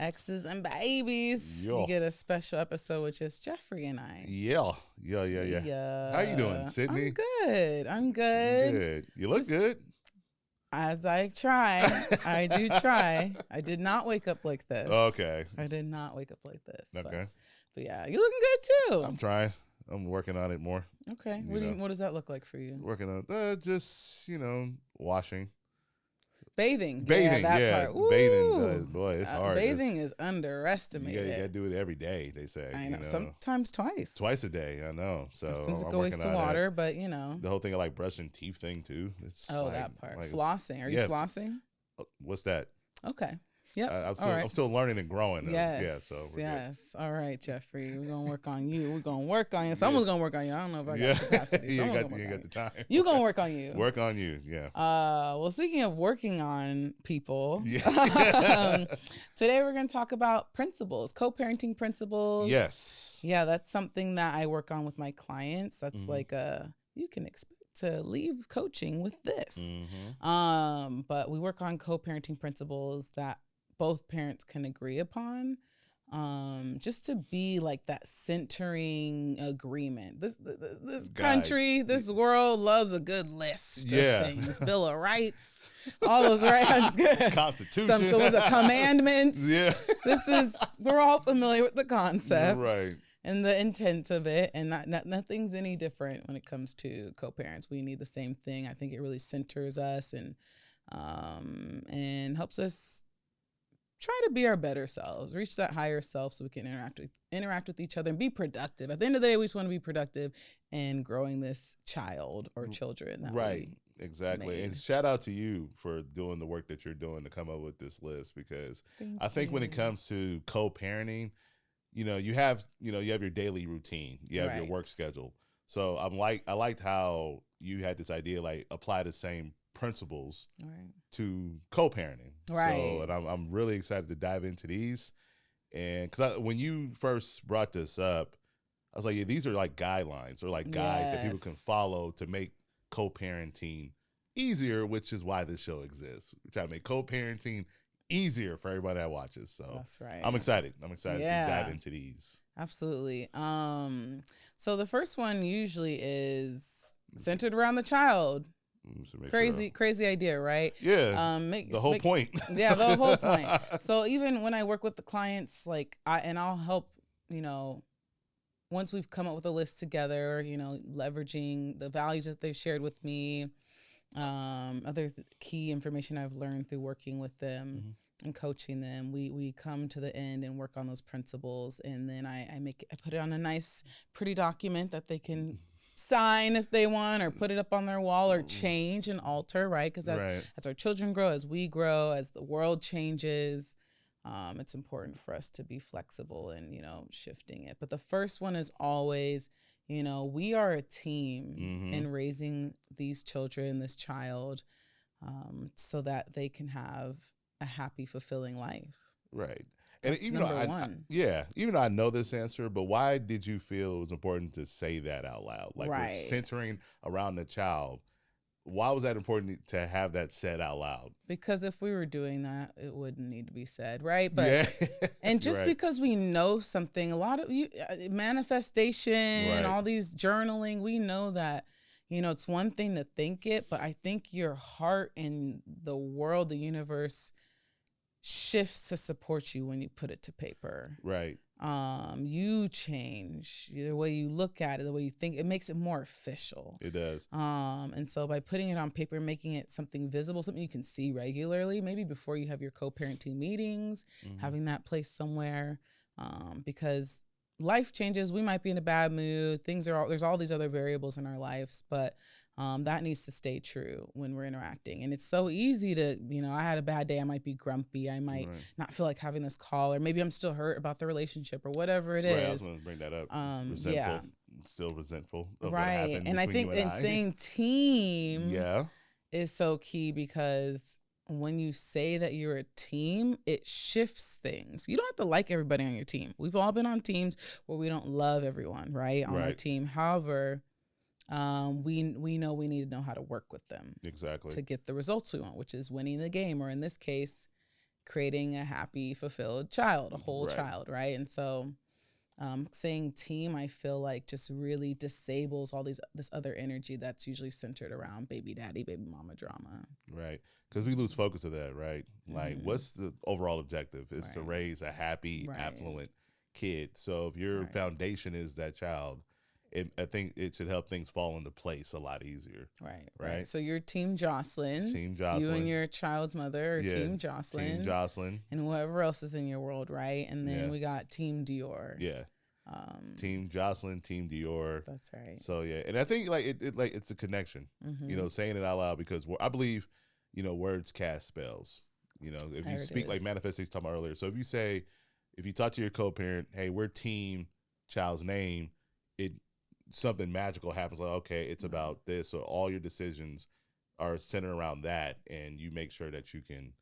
Exes and babies. Yeah. You get a special episode with just Jeffrey and I. Yeah. How you doing, Sydney? I'm good. I'm good. Good. You look good. As I try. I do try. I did not wake up like this. Okay. I did not wake up like this. Okay. But yeah, you're looking good too. I'm trying. I'm working on it more. Okay. You What does that look like for you? Working on just washing. Bathing. Yeah, that part. bathing. Boy, it's hard. Bathing is underestimated. You gotta do it every day. They say. I know. Sometimes twice. Twice a day. I know. So Seems like I'm a waste working of on water, it. but you know. The whole thing of like brushing teeth thing too. It's that part. Flossing. Are you flossing? What's that? Okay. Yep. I'm still learning and growing. Yes. Yeah. So we're yes. All right, Jeffrey. We're gonna work on you. We're gonna work on you. Someone's gonna work on you. I don't know if I got the capacity. You ain't got the time. You gonna work on you. Work on you. Yeah. Well, speaking of working on people, Yeah. today we're gonna talk about principles, co-parenting principles. Yes. Yeah, that's something that I work on with my clients. That's like you can expect to leave coaching with this. But we work on co-parenting principles that both parents can agree upon, just to be like that centering agreement. This country, this world loves a good list of things. Bill of Rights, all those rights. Constitution. Some of the commandments. Yeah. We're all familiar with the concept. Right. And the intent of it, and nothing's any different when it comes to co-parents. We need the same thing. I think it really centers us and helps us try to be our better selves, reach that higher self, so we can interact with each other and be productive. At the end of the day, we just want to be productive and growing this child or children. Right. Exactly. And shout out to you for doing the work that you're doing to come up with this list, because I think when it comes to co-parenting, you have your daily routine, you have your work schedule. So I liked how you had this idea, like apply the same principles to co-parenting. Right. So, and I'm really excited to dive into these. And because when you first brought this up, I was like, yeah, these are like guidelines or like guides that people can follow to make co-parenting easier, which is why this show exists. We try to make co-parenting easier for everybody that watches. So that's right. I'm excited to dive into these. Absolutely. So the first one usually is centered around the child. Crazy idea, right? Yeah. The whole point. Yeah, the whole point. So even when I work with the clients, I'll help, once we've come up with a list together, leveraging the values that they've shared with me, other key information I've learned through working with them and coaching them, we come to the end and work on those principles, and then I put it on a nice, pretty document that they can sign if they want, or put it up on their wall, or change and alter, right? Because as our children grow, as we grow, as the world changes, it's important for us to be flexible and shifting it. But the first one is always, we are a team in raising these children, this child, so that they can have a happy, fulfilling life. Right. And even though I know this answer, but why did you feel it was important to say that out loud? Like we're centering around the child. Why was that important to have that said out loud? Because if we were doing that, it wouldn't need to be said, right? But and just because we know something, a lot of manifestation, all these journaling, we know that, it's one thing to think it, but I think your heart and the world, the universe shifts to support you when you put it to paper. Right. You change the way you look at it, the way you think. It makes it more official. It does. And so by putting it on paper, making it something visible, something you can see regularly, maybe before you have your co-parenting meetings, having that place somewhere, because life changes. We might be in a bad mood. There's all these other variables in our lives, but that needs to stay true when we're interacting. And it's so easy to, I had a bad day. I might be grumpy. I might not feel like having this call, or maybe I'm still hurt about the relationship or whatever it is. I was going to bring that up. Resentful, still resentful. Of what happened and I think saying team is so key, because when you say that you're a team, it shifts things. You don't have to like everybody on your team. We've all been on teams where we don't love everyone, right? On our team. However, we know we need to know how to work with them to get the results we want, which is winning the game, or in this case, creating a happy, fulfilled child, a whole child, right? And so saying team, I feel like just really disables all this other energy that's usually centered around baby daddy, baby mama drama. Right. Because we lose focus of that, right? Like, what's the overall objective? Is to raise a happy, affluent kid. So if your foundation is that child, I think it should help things fall into place a lot easier. Right. So you're Team Jocelyn. Team Jocelyn. You and your child's mother are Team Jocelyn. Team Jocelyn. And whoever else is in your world, right? And then we got Team Dior. Yeah. Team Jocelyn, Team Dior. That's right. So yeah, and I think like it's a connection. You know, saying it out loud, because I believe, you know, words cast spells. You know, if you speak like manifestation talking about earlier. So if you talk to your co-parent, hey, we're team child's name, something magical happens. Like, okay, it's about this. So all your decisions are centered around that, and you make sure that you can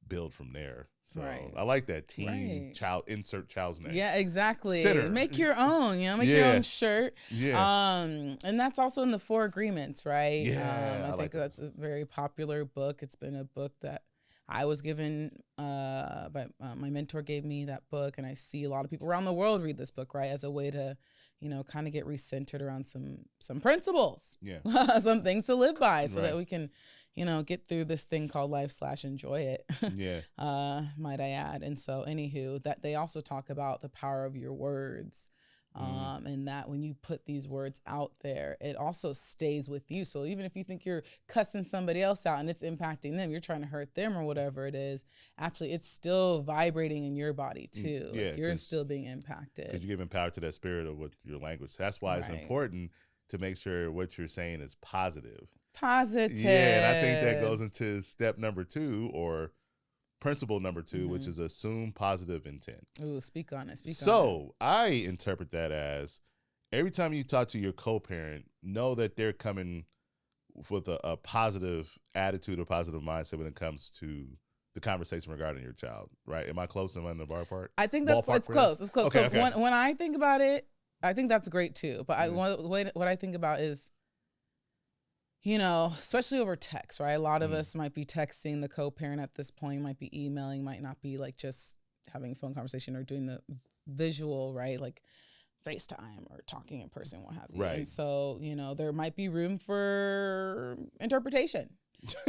build from there. So I like that team child, insert child's name. Yeah, exactly. Center. Make your own, you know, make your own shirt. Yeah. And that's also in the 4 Agreements, right? Yeah. I think that's a very popular book. It's been a book that I was given by my mentor gave me that book, and I see a lot of people around the world read this book, right, as a way to, you know, kind of get recentered around some principles, some things to live by, so that we can, you know, get through this thing called life / enjoy it. Might I add. And so anywho, that they also talk about the power of your words. And that when you put these words out there, it also stays with you. So even if you think you're cussing somebody else out and it's impacting them, you're trying to hurt them or whatever it is, actually it's still vibrating in your body too. Like you're still being impacted. Because you're giving power to that spirit of what your language. That's why it's important to make sure what you're saying is positive. Positive. Yeah, and I think that goes into step number 2, or principle number 2, which is assume positive intent. Ooh, speak on it. So I interpret that as every time you talk to your co-parent, know that they're coming with a positive attitude or positive mindset when it comes to the conversation regarding your child, right? Am I close? Am I in the bar part? I think it's close. It's close. Okay, so when I think about it, I think that's great too. But what I think about is, you know, especially over text, right? A lot of us might be texting the co-parent at this point, might be emailing, might not be like just having a phone conversation or doing the visual, right? Like FaceTime or talking in person, what have you. Right. And so, you know, there might be room for interpretation.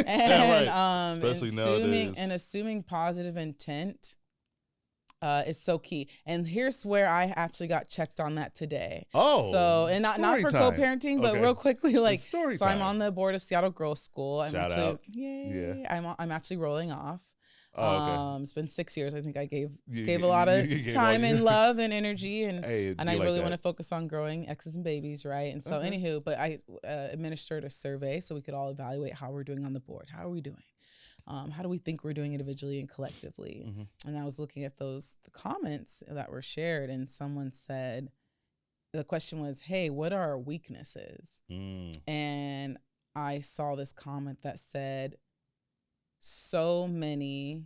And especially assuming positive intent is so key. And here's where I actually got checked on that today. Oh, so and not for co-parenting, but real quickly, like, I'm on the board of Seattle Girls School. I'm I'm actually rolling off. It's been 6 years. I think I gave a lot of time and love and energy, and I really want to focus on growing X's and babies, right? And so anywho, but I administered a survey so we could all evaluate how we're doing on the board. How are we doing? How do we think we're doing individually and collectively? And I was looking at the comments that were shared, and someone said, the question was, hey, what are our weaknesses? And I saw this comment that said, so many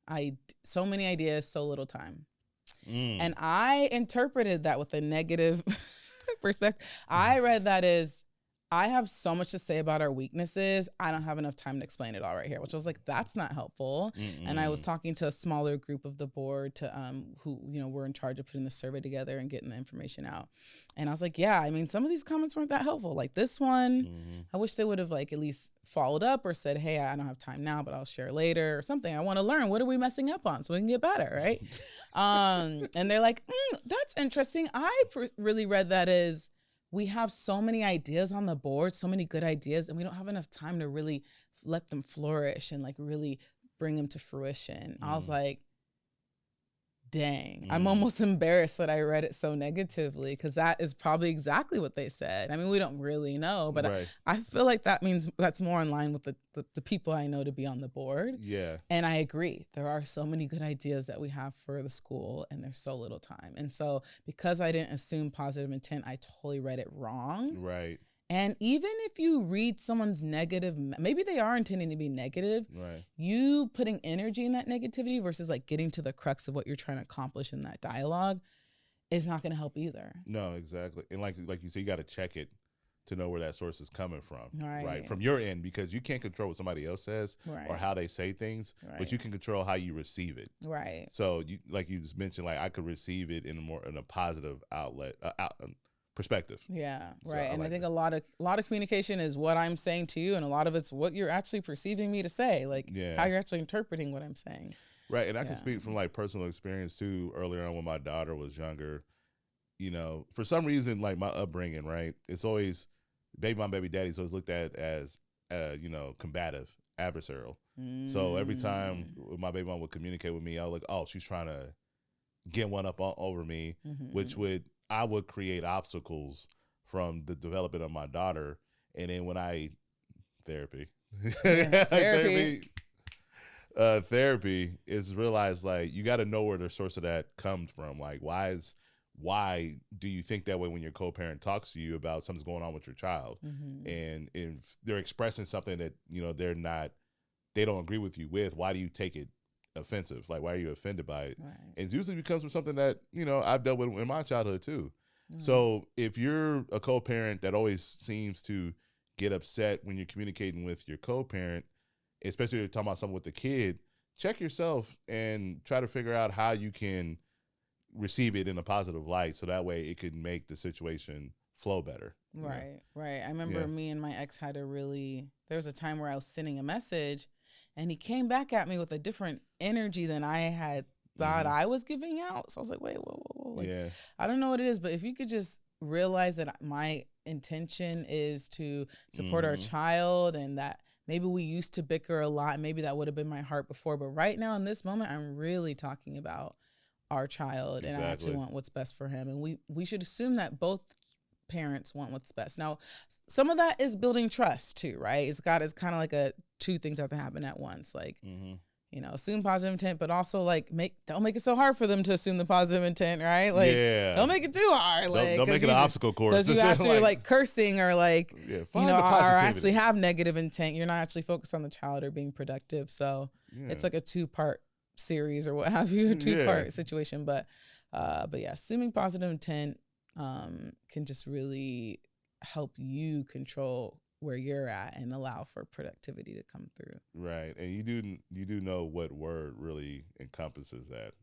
ideas, so little time. And I interpreted that with a negative perspective. I read that as, I have so much to say about our weaknesses. I don't have enough time to explain it all right here, which I was like, that's not helpful. And I was talking to a smaller group of the board who, you know, were in charge of putting the survey together and getting the information out. And I was like, yeah, I mean, some of these comments weren't that helpful. Like this one, I wish they would have like at least followed up or said, hey, I don't have time now, but I'll share later or something. I want to learn, what are we messing up on so we can get better, right? And they're like, that's interesting. I really read that as, we have so many ideas on the board, so many good ideas, and we don't have enough time to really let them flourish and like really bring them to fruition. I was like, dang, I'm almost embarrassed that I read it so negatively, because that is probably exactly what they said. I mean, we don't really know, but I feel like that means that's more in line with the people I know to be on the board. Yeah. And I agree. There are so many good ideas that we have for the school, and there's so little time. And so because I didn't assume positive intent, I totally read it wrong. Right. And even if you read someone's negative, maybe they are intending to be negative, you putting energy in that negativity versus like getting to the crux of what you're trying to accomplish in that dialogue is not going to help either. No, exactly. And like you said, you got to check it to know where that source is coming from, right? From your end, because you can't control what somebody else says right. or how they say things, right. but you can control how you receive it. Right. So you, like you just mentioned, like I could receive it in a positive outlet, perspective. Yeah. Right. So and I think a lot of communication is what I'm saying to you, and a lot of it's what you're actually perceiving me to say, like how you're actually interpreting what I'm saying. Right. And I can speak from like personal experience too. Earlier on when my daughter was younger, you know, for some reason, like my upbringing, right? It's always baby mom, baby daddy's always looked at as, you know, combative, adversarial. So every time my baby mom would communicate with me, I was like, oh, she's trying to get one up over me, which I would create obstacles from the development of my daughter. And then when therapy is realized, like, you got to know where the source of that comes from. Like, why do you think that way when your co-parent talks to you about something's going on with your child? And if they're expressing something that, you know, they don't agree with you with, why do you take it offensive? Like, why are you offended by it? Right. And it usually becomes from something that, you know, I've dealt with in my childhood too. So if you're a co-parent that always seems to get upset when you're communicating with your co-parent, especially if you're talking about something with the kid, check yourself and try to figure out how you can receive it in a positive light, so that way it can make the situation flow better. Right. I remember me and my ex there was a time where I was sending a message and he came back at me with a different energy than I had thought I was giving out. So I was like, wait, whoa. Like, I don't know what it is, but if you could just realize that my intention is to support our child, and that maybe we used to bicker a lot, maybe that would have been my heart before, but right now in this moment, I'm really talking about our child, and I actually want what's best for him. And we should assume that both parents want what's best. Now, some of that is building trust too, right? It's kind of like two things have to happen at once. Like, you know, assume positive intent, but also like don't make it so hard for them to assume the positive intent, right? Like, don't make it too hard. Like, don't make it an obstacle course. Because you actually like cursing or like, you know, or actually have negative intent. You're not actually focused on the child or being productive. So it's like a 2-part series or what have you, a 2-part situation. But yeah, assuming positive intent can just really help you control where you're at and allow for productivity to come through. Right. And you do know what word really encompasses that,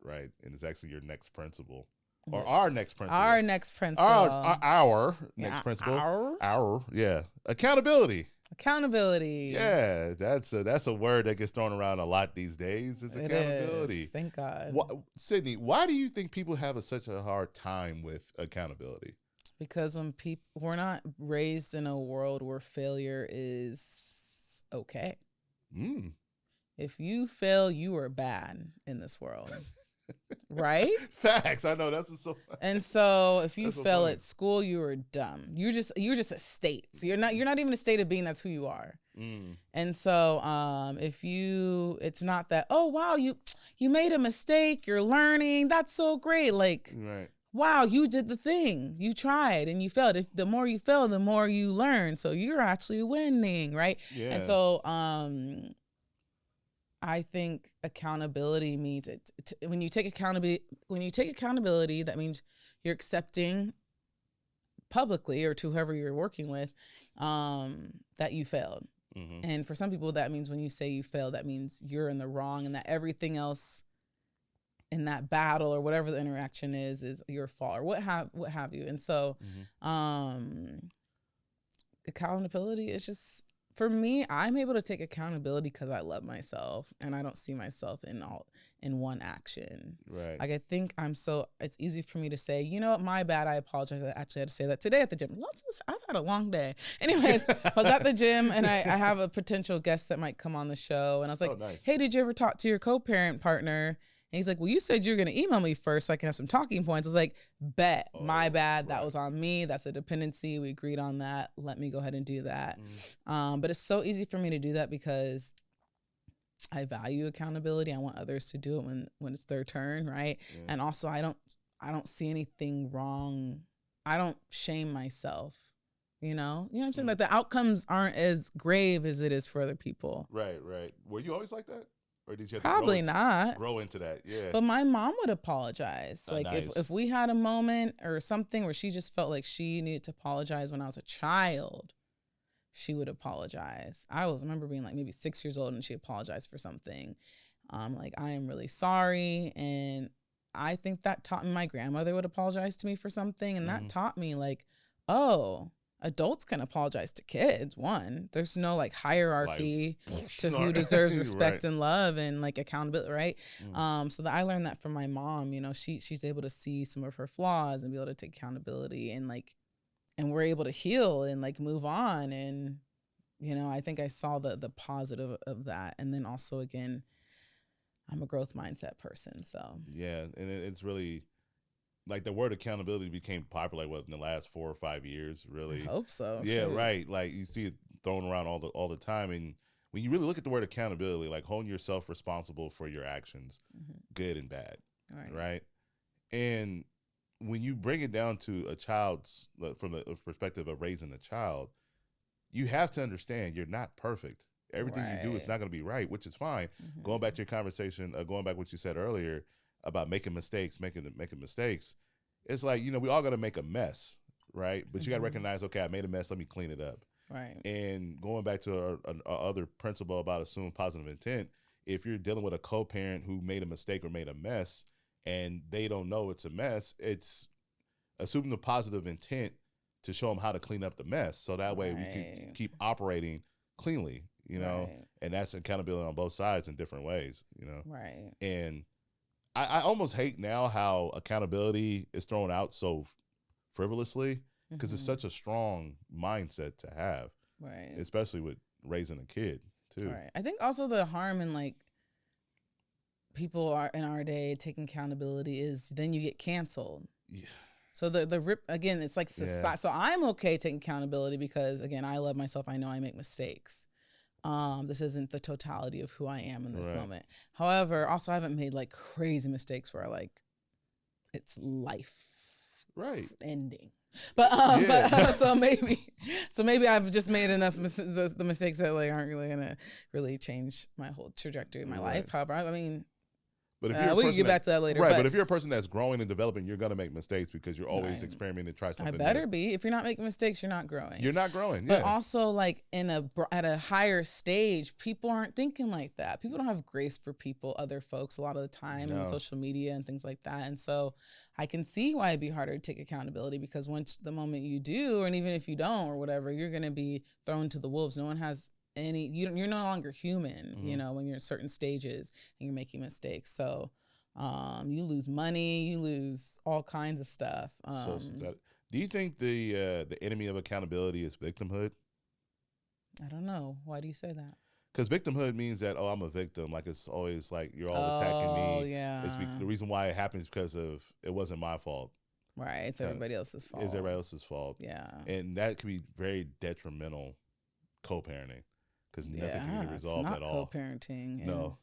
right? And it's actually your next principle. Or our next principle. Our next principle. Our next principle. Yeah. Accountability. Yeah, that's a word that gets thrown around a lot these days. It's accountability. Thank God. Sydney, why do you think people have such a hard time with accountability? Because when we're not raised in a world where failure is okay. If you fail, you are bad in this world. Right? Facts. I know, that's so. And so if you fail at school, you are dumb. You're just a state. So you're not even a state of being. That's who you are. And so it's not that, oh wow, you made a mistake, you're learning, that's so great. Like, wow, you did the thing, you tried and you failed. If the more you fail, the more you learn. So you're actually winning, right? Yeah. And so I think accountability means when you take accountability, that means you're accepting publicly or to whoever you're working with that you failed. And for some people, that means when you say you failed, that means you're in the wrong and that everything else in that battle or whatever the interaction is your fault or what have you. And so accountability is just, for me, I'm able to take accountability because I love myself and I don't see myself in one action. Right. Like, I think it's easy for me to say, you know what, my bad, I apologize. I actually had to say that today at the gym. I've had a long day. Anyways, I was at the gym and I have a potential guest that might come on the show. And I was like, nice. Hey, did you ever talk to your co-parent partner? And he's like, well, you said you were going to email me first so I can have some talking points. I was like, bet, my bad. That was on me. That's a dependency. We agreed on that. Let me go ahead and do that. But it's so easy for me to do that because I value accountability. I want others to do it when it's their turn, right? Yeah. And also, I don't see anything wrong. I don't shame myself. You know what I'm saying? Like, the outcomes aren't as grave as it is for other people. Right. Were you always like that? or did you have Probably to not grow into that? Yeah. But my mom would apologize. Like Nice. if we had a moment or something where she just felt like she needed to apologize when I was a child, she would apologize. I remember being like maybe 6 years old and she apologized for something. Like, I am really sorry. And I think that taught me, my grandmother would apologize to me for something. And that taught me like, oh, adults can apologize to kids. One, there's no like hierarchy to who deserves respect and love and like accountability, right? So that I learned that from my mom. You know, she's able to see some of her flaws and be able to take accountability, and like, and we're able to heal and like move on. And you know, I think I saw the positive of that. And then also, again, I'm a growth mindset person, so yeah, and it's really like the word accountability became popular in the last 4 or 5 years. Really, I hope so. Yeah, right. Like you see it thrown around all the time, and when you really look at the word accountability, like holding yourself responsible for your actions, good and bad, right? And when you bring it down to a child's, from the perspective of raising a child, you have to understand you're not perfect. Everything you do is not going to be right, which is fine. Going back to your conversation, going back to what you said earlier about making mistakes, making mistakes, it's like, you know, we all got to make a mess, right? But you got to recognize, okay, I made a mess, let me clean it up. Right. And going back to our other principle about assume positive intent, if you're dealing with a co-parent who made a mistake or made a mess and they don't know it's a mess, it's assuming the positive intent to show them how to clean up the mess. So that way we can keep operating cleanly, you know, and that's accountability on both sides in different ways, you know. Right. And I almost hate now how accountability is thrown out so frivolously, because it's such a strong mindset to have, right? Especially with raising a kid too. Right. I think also the harm in like people are in our day taking accountability is then you get canceled. Yeah. So the rip again, it's like society. Yeah. So I'm okay taking accountability because again, I love myself. I know I make mistakes. This isn't the totality of who I am in this moment. However, also I haven't made like crazy mistakes where like it's life ending. But so maybe I've just made enough the mistakes that like aren't really gonna really change my whole trajectory of my life. However, I mean, but if you're we can get back to that later. Right, but if you're a person that's growing and developing, you're gonna make mistakes because you're always experimenting to try something. I better be. If you're not making mistakes, you're not growing. You're not growing. But also, like at a higher stage, people aren't thinking like that. People don't have grace for people, other folks, a lot of the time on social media and things like that. And so, I can see why it'd be harder to take accountability because once the moment you do, and even if you don't or whatever, you're gonna be thrown to the wolves. No one has you're no longer human. You know, when you're at certain stages and you're making mistakes. So. You lose money, you lose all kinds of stuff. Do you think the enemy of accountability is victimhood? I don't know. Why do you say that? Because victimhood means that, I'm a victim. Like it's always like you're all attacking me. Oh, yeah. The reason why it happens because of it wasn't my fault. Right. It's everybody else's fault. It's everybody else's fault. Yeah. And that can be very detrimental co-parenting. Because nothing can be resolved at all. Co-parenting. No.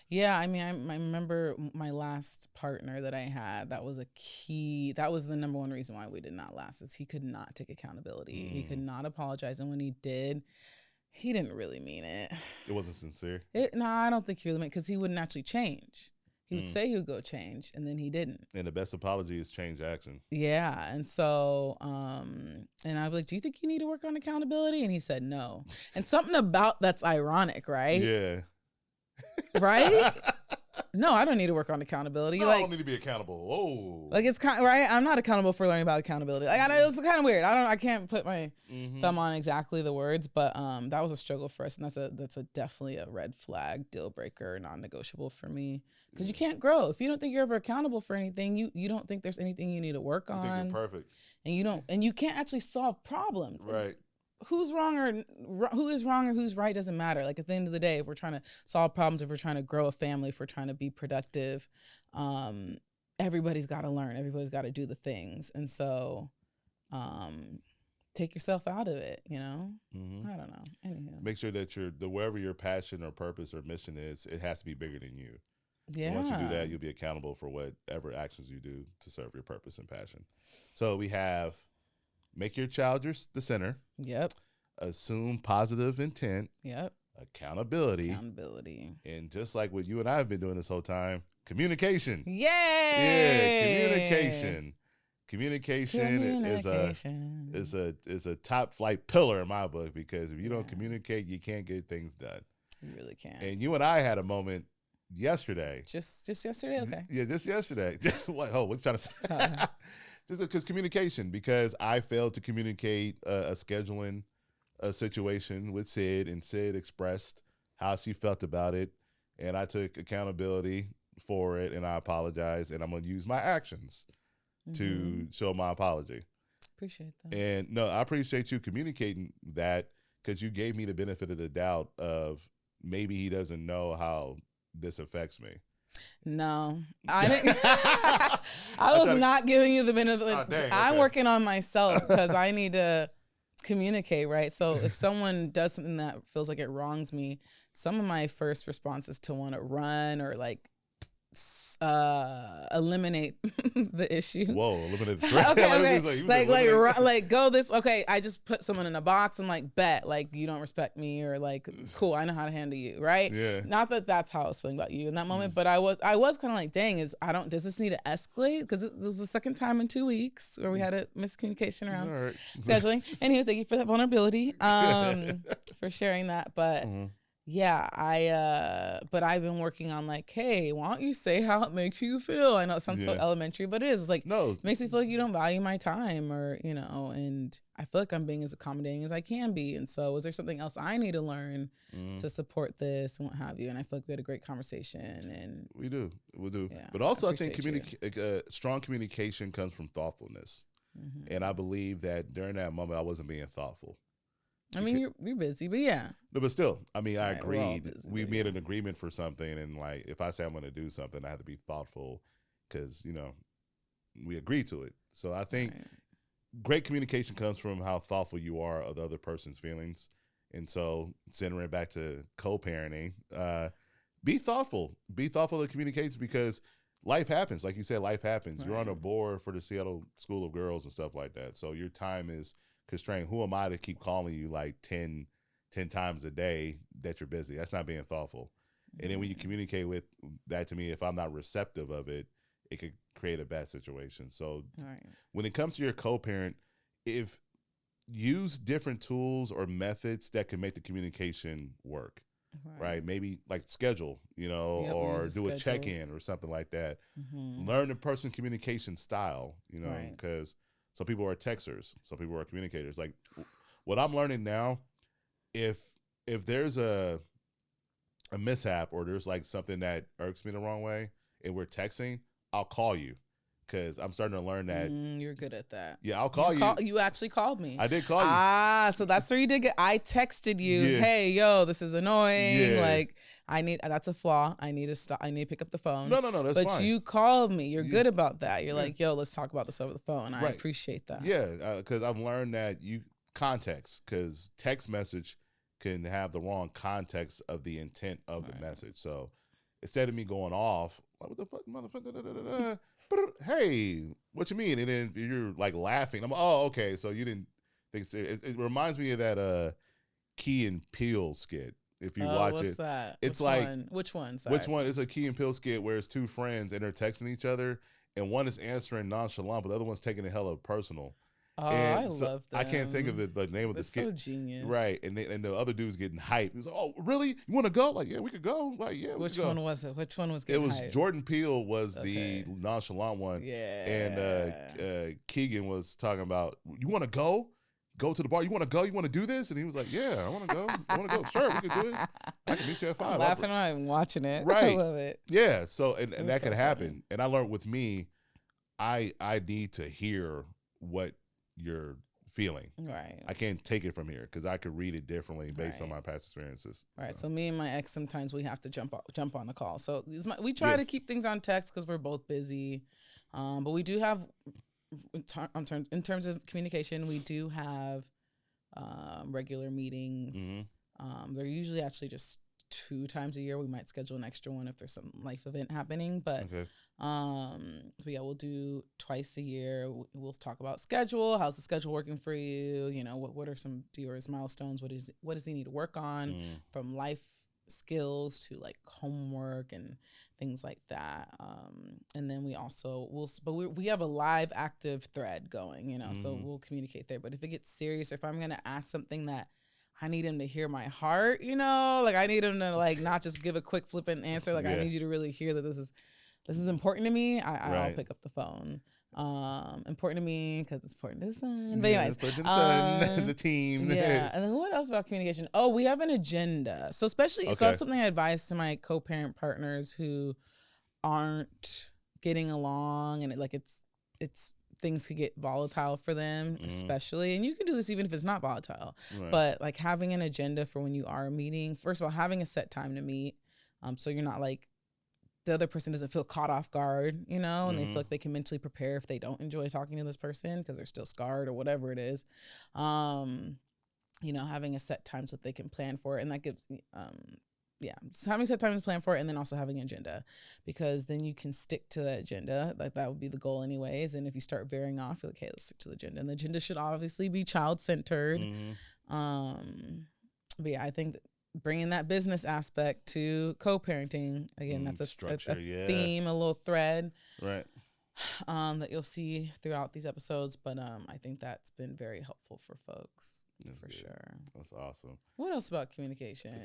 Yeah, I mean, I remember my last partner that I had. That was a key. That was the number one reason why we did not last. Is he could not take accountability. He could not apologize, and when he did, he didn't really mean it. It wasn't sincere. No, I don't think he really meant because he wouldn't actually change. He would say he would go change, and then he didn't. And the best apology is change action. Yeah, and so, and I was like, "Do you think you need to work on accountability?" And he said, "No." And something about that's ironic, right? Yeah. Right? No, I don't need to work on accountability. No, I don't need to be accountable. Whoa. Like it's kind of, right. I'm not accountable for learning about accountability. Like I know it's kind of weird. I can't put my thumb on exactly the words, but that was a struggle for us, and that's a definitely a red flag, deal breaker, non-negotiable for me. Because you can't grow if you don't think you're ever accountable for anything. You don't think there's anything you need to work on. You think you're perfect, and you can't actually solve problems. Right. Who's wrong or who is wrong or who's right doesn't matter. Like at the end of the day, if we're trying to solve problems, if we're trying to grow a family, if we're trying to be productive, everybody's got to learn. Everybody's got to do the things. And so, take yourself out of it. You know, I don't know. Anyhow, make sure that wherever your passion or purpose or mission is, it has to be bigger than you. Yeah. And once you do that, you'll be accountable for whatever actions you do to serve your purpose and passion. So we have. Make your child the center. Yep. Assume positive intent. Yep. accountability, and just like what you and I have been doing this whole time, communication. Yay! Yeah, communication is a top flight pillar in my book, because if you don't communicate, you can't get things done. You really can't. And you and I had a moment yesterday. Just yesterday, okay. Yeah, just yesterday. What you trying to say? Just because communication, because I failed to communicate a scheduling situation with Sid, and Sid expressed how she felt about it, and I took accountability for it, and I apologized, and I'm going to use my actions to show my apology. Appreciate that. And no, I appreciate you communicating that, because you gave me the benefit of the doubt of maybe he doesn't know how this affects me. No, I didn't. I was not giving you the benefit. Oh, dang, okay. I'm working on myself, because I need to communicate, right? So if someone does something that feels like it wrongs me, some of my first response is to want to run or like eliminate the issue. Whoa, eliminate the threat. okay. like go this. Okay, I just put someone in a box and like bet like you don't respect me, or like cool, I know how to handle you, right? Yeah. Not that that's how I was feeling about you in that moment, but I was kind of like, dang, does this need to escalate? Because this was the second time in 2 weeks where we had a miscommunication around scheduling. Anyway, thank you for that vulnerability, for sharing that, but. Yeah, but I've been working on like, hey, why don't you say how it makes you feel? I know it sounds so elementary, but it is like, no, it makes me feel like you don't value my time, or, and I feel like I'm being as accommodating as I can be. And so is there something else I need to learn to support this and what have you? And I feel like we had a great conversation, and we do. Yeah, but also I think strong communication comes from thoughtfulness. And I believe that during that moment, I wasn't being thoughtful. I mean, you're busy, but yeah. No, but still, I mean, I agreed. We made an agreement for something, and like, if I say I'm going to do something, I have to be thoughtful, because we agreed to it. So I think great communication comes from how thoughtful you are of the other person's feelings, and so centering back to co-parenting, be thoughtful. Be thoughtful of communication, because life happens. Like you said, life happens. You're on a board for the Seattle School of Girls and stuff like that, so your time is constrained. Who am I to keep calling you like 10 times a day that you're busy? That's not being thoughtful. And then when you communicate with that to me, if I'm not receptive of it, it could create a bad situation. So when it comes to your co-parent, if use different tools or methods that can make the communication work, right? Maybe like schedule, or do a check-in or something like that. Learn the person's communication style, because some people are texters. Some people are communicators. Like what I'm learning now, if there's a mishap, or there's like something that irks me the wrong way, and we're texting, I'll call you, because I'm starting to learn that. You're good at that. Yeah, I'll call you. You actually called me. I did call you. So that's where you did get. I texted you, hey, yo, this is annoying. Yeah. Like, that's a flaw. I need to stop. I need to pick up the phone. No, that's fine. But you called me. You're good about that. You're like, yo, let's talk about this over the phone. I appreciate that. Yeah, because I've learned that context, because text message can have the wrong context of the intent of the message. So instead of me going off, like, what the fuck, motherfucker? Hey, what you mean? And then you're like laughing. I'm okay. So you didn't think it reminds me of that Key and Peele skit. If you watch what's it, that? It's which one? Sorry. Which one? It's a Key and Peele skit where it's two friends and they're texting each other, and one is answering nonchalant, but the other one's taking it hella personal. I love that. I can't think of the name of the skit. So genius, right? And the other dude's getting hyped. He was like, "Oh, really? You want to go? Like, yeah, we could go. Like, yeah, we could go." Which one was it? Which one was getting hyped? Jordan Peele was the nonchalant one. Yeah. And Keegan was talking about, "You want to go? Go to the bar. You want to go? You want to do this?" And he was like, "Yeah, I want to go. I want to go. Sure, we could do it. I can meet you at 5." I'm laughing when I'm watching it. Right. I love it. Yeah. So and that could happen. Funny. And I learned with me, I need to hear what you're feeling. Right. I can't take it from here, because I could read it differently based on my past experiences. Right. So me and my ex, sometimes we have to jump on the call. So we try to keep things on text because we're both busy. But we do have, in terms of communication, we do have regular meetings. They're usually actually just 2 times a year. We might schedule an extra one if there's some life event happening, but yeah, we'll do twice a year. We'll talk about schedule. How's the schedule working for you? You know, what are some Dior's milestones? What does he need to work on from life skills to like homework and things like that. And then we also we have a live active thread going, you know, so we'll communicate there. But if it gets serious, or if I'm going to ask something that I need him to hear my heart, you know, like I need him to like not just give a quick flippant answer. Like I need you to really hear that this is important to me. I'll pick up the phone. Important to me because it's important to the son. But anyways, important to the son, the team. Yeah. And then what else about communication? Oh, we have an agenda. So especially, so that's something I advise to my co-parent partners who aren't getting along, and it's things could get volatile for them, especially. And you can do this even if it's not volatile, but like having an agenda for when you are meeting. First of all, having a set time to meet, so you're not like, the other person doesn't feel caught off guard, you know, and they feel like they can mentally prepare if they don't enjoy talking to this person because they're still scarred or whatever it is. You know, having a set time so that they can plan for it. And that gives, so having set time to plan for it, and then also having an agenda, because then you can stick to the agenda. Like that would be the goal anyways. And if you start veering off, you're like, hey, let's stick to the agenda. And the agenda should obviously be child-centered. But yeah, I think bringing that business aspect to co-parenting, again, that's a theme, a little thread, right? That you'll see throughout these episodes. But I think that's been very helpful for folks. That's for sure. That's awesome. What else about communication?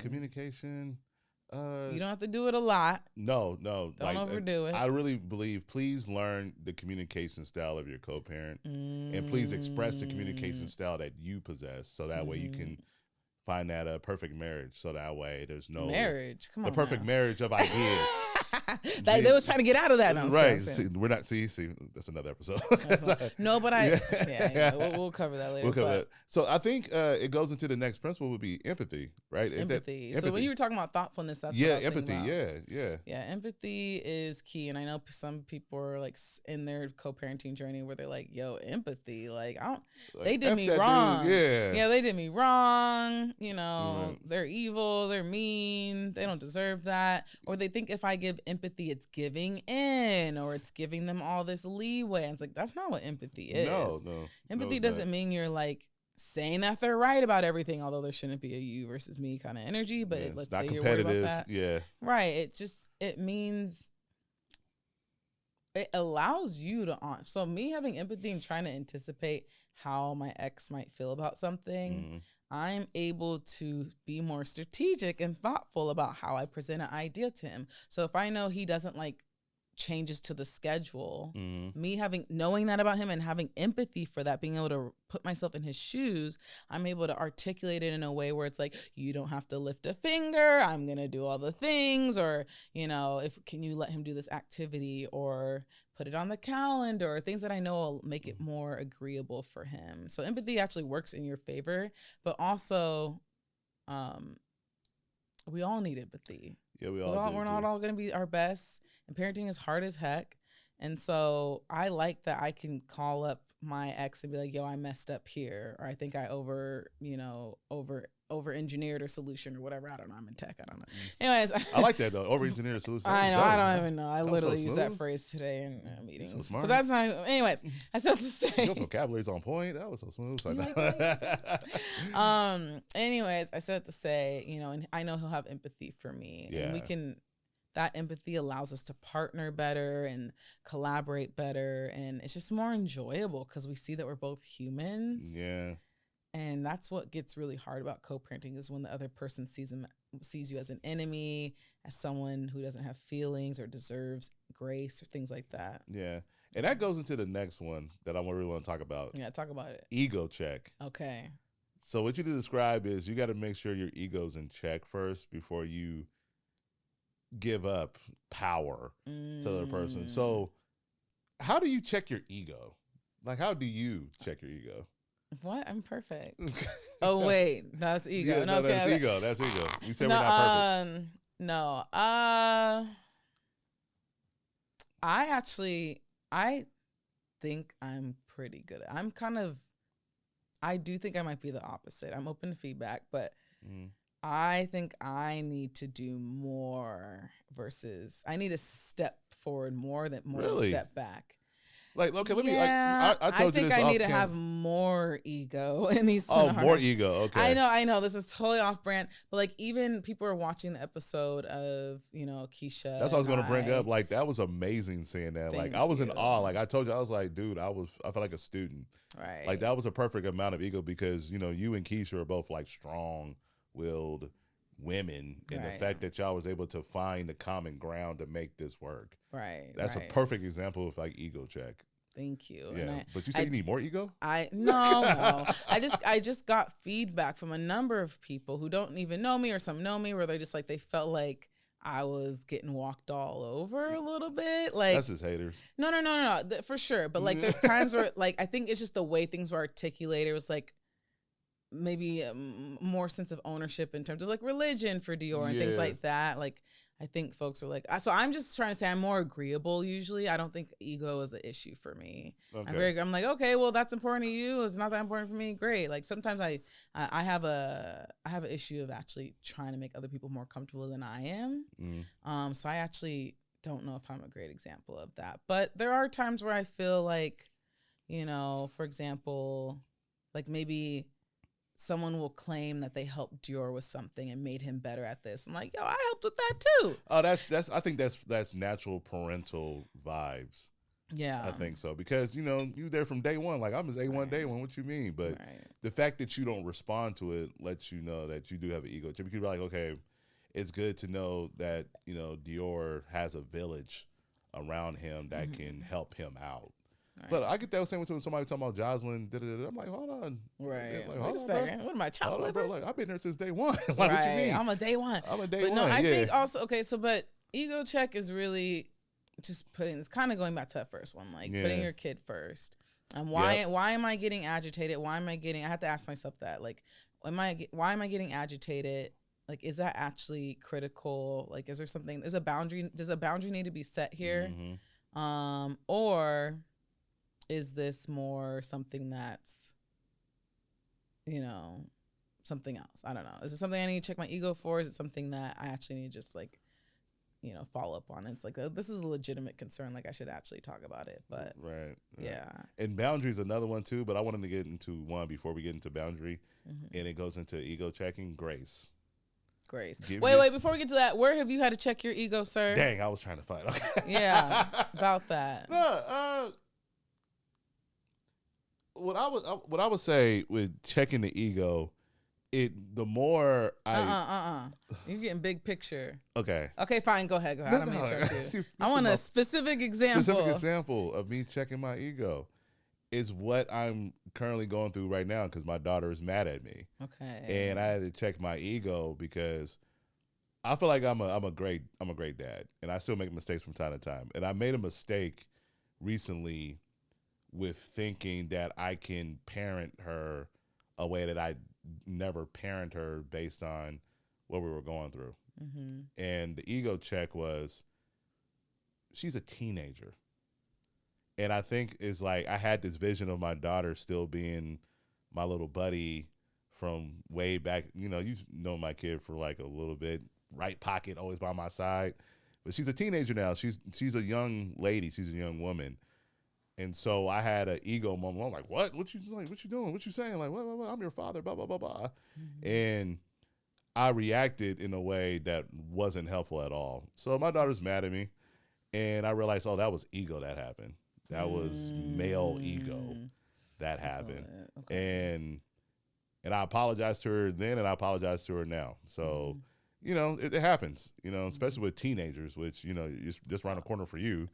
You don't have to do it a lot. No. Don't overdo it. I really believe, please learn the communication style of your co-parent, and please express the communication style that you possess, so that way you can find that perfect marriage. So that way there's no marriage. Come on, the perfect marriage of ideas. They was trying to get out of that. Right. See, we're not. See. That's another episode. No, but we'll cover that later. We'll cover that. So I think it goes into the next principle would be empathy, right? Empathy. So when you were talking about thoughtfulness, that's what I was empathy. Yeah. Empathy is key, and I know some people are like in their co-parenting journey where they're like, "Yo, empathy. Like they did me wrong. Yeah, they did me wrong. You know, they're evil. They're mean. They don't deserve that." Or they think if I give empathy, it's giving in, or it's giving them all this leeway. And it's like, that's not what empathy is. No. Empathy doesn't mean you're like saying that they're right about everything, although there shouldn't be a you versus me kind of energy. But let's say you're worried about that. Yeah. Right. It means it allows you to so me having empathy and trying to anticipate how my ex might feel about something, I'm able to be more strategic and thoughtful about how I present an idea to him. So if I know he doesn't like changes to the schedule, me knowing that about him and having empathy for that, being able to put myself in his shoes, I'm able to articulate it in a way where it's like, you don't have to lift a finger, I'm gonna do all the things, or you know, can you let him do this activity, or put it on the calendar, or things that I know will make it more agreeable for him. So empathy actually works in your favor, but also we all need empathy. Yeah, we're not all gonna be our best. And parenting is hard as heck. And so I like that I can call up my ex and be like, yo, I messed up here. Or I think I over engineered a solution or whatever. I don't know. I'm in tech. I don't know. Anyways. I like that though. Over engineered a solution. I know. I don't even know. I literally used that phrase today in meetings. So smart. But that's not, anyways, I still have to say. Your vocabulary's on point. That was so smooth. Anyways, I still have to say, you know, and I know he'll have empathy for me. Yeah. And that empathy allows us to partner better and collaborate better. And it's just more enjoyable because we see that we're both humans. Yeah. And that's what gets really hard about co-parenting, is when the other person sees you as an enemy, as someone who doesn't have feelings or deserves grace or things like that. Yeah. And that goes into the next one that I really want to talk about. Yeah, talk about it. Ego check. Okay. So what you describe is you got to make sure your ego's in check first before you give up power to the other person. So how do you check your ego? Like, how do you check your ego? What? I'm perfect. Oh, wait. That's ego. Yeah, that's ego. That's ego. You said we're not perfect. No. I think I'm pretty good. I do think I might be the opposite. I'm open to feedback, but I think I need to do more versus I need to step forward more than step back. Like, okay, let me. I told you this. I think I need to have more ego in these scenarios. Oh, more ego. Okay. I know. This is totally off brand, but like even people are watching the episode of Keisha. That's what I was going to bring up. Like that was amazing seeing that. Like I was in awe. Like I told you, I was like, dude, I felt like a student. Right. Like that was a perfect amount of ego because you and Keisha are both like strong-willed women, and the fact that y'all was able to find the common ground to make this work. Right. That's a perfect example of like ego check. Thank you. Yeah. But you said you need more ego? No. I just got feedback from a number of people who don't even know me or some know me where they just like they felt like I was getting walked all over a little bit. Like that's just haters. No, for sure. But like there's times where like I think it's just the way things were articulated. It was like maybe a more sense of ownership in terms of like religion for Dior and things like that. Like I think folks are like, so I'm just trying to say I'm more agreeable usually. I don't think ego is an issue for me. Okay. I'm like, okay, well that's important to you. It's not that important for me. Great. Like sometimes I have an issue of actually trying to make other people more comfortable than I am. So I actually don't know if I'm a great example of that. But there are times where I feel like, for example, like maybe someone will claim that they helped Dior with something and made him better at this. I'm like, yo, I helped with that too. Oh, I think that's natural parental vibes. Yeah. I think so. Because, you there from day one. Like, I'm his A1 day one. What you mean? But the fact that you don't respond to it lets you know that you do have an ego. Because you're like, okay, it's good to know that, Dior has a village around him that can help him out. Right. But I get that same when somebody talking about Jocelyn. I'm like, hold on. Right. Like, hold on, bro. What am I, chopped liver? Like, I've been there since day one. Like, right. What you mean? I'm a day one. But no, I think also, okay, so, but ego check is really just it's kind of going back to that first one, like putting your kid first. And why am I getting agitated? I have to ask myself that. Like, why am I getting agitated? Like, is that actually critical? Like, does a boundary need to be set here? Mm-hmm. Or is this more something that's, something else? I don't know. Is it something I need to check my ego for? Is it something that I actually need to just like, follow up on? It's like, this is a legitimate concern. Like I should actually talk about it, but right. Yeah. And boundaries, another one too, but I wanted to get into one before we get into boundary, and it goes into ego checking. Grace. Wait, before we get to that, where have you had to check your ego, sir? Dang, I was trying to find out. Yeah, about that. No, what I would say with checking the ego, the more I you're getting big picture. Okay, fine, go ahead. I don't mean to interrupt you. I want a specific example of me checking my ego is what I'm currently going through right now because my daughter is mad at me. Okay, and I had to check my ego because I feel like I'm a great dad, and I still make mistakes from time to time. And I made a mistake recently with thinking that I can parent her a way that I never parent her based on what we were going through. Mm-hmm. And the ego check was, she's a teenager. And I think it's like I had this vision of my daughter still being my little buddy from way back. You've known my kid for like a little bit. Right pocket, always by my side. But she's a teenager now. She's a young lady. She's a young woman. And so I had an ego moment. I'm like, what? What you doing? What you saying? Like, what? I'm your father, blah, blah, blah, blah. Mm-hmm. And I reacted in a way that wasn't helpful at all. So my daughter's mad at me. And I realized, that was ego that happened. That was male ego that happened. Okay. And I apologized to her then, and I apologize to her now. So, it happens, especially with teenagers, which, is just around the corner for you.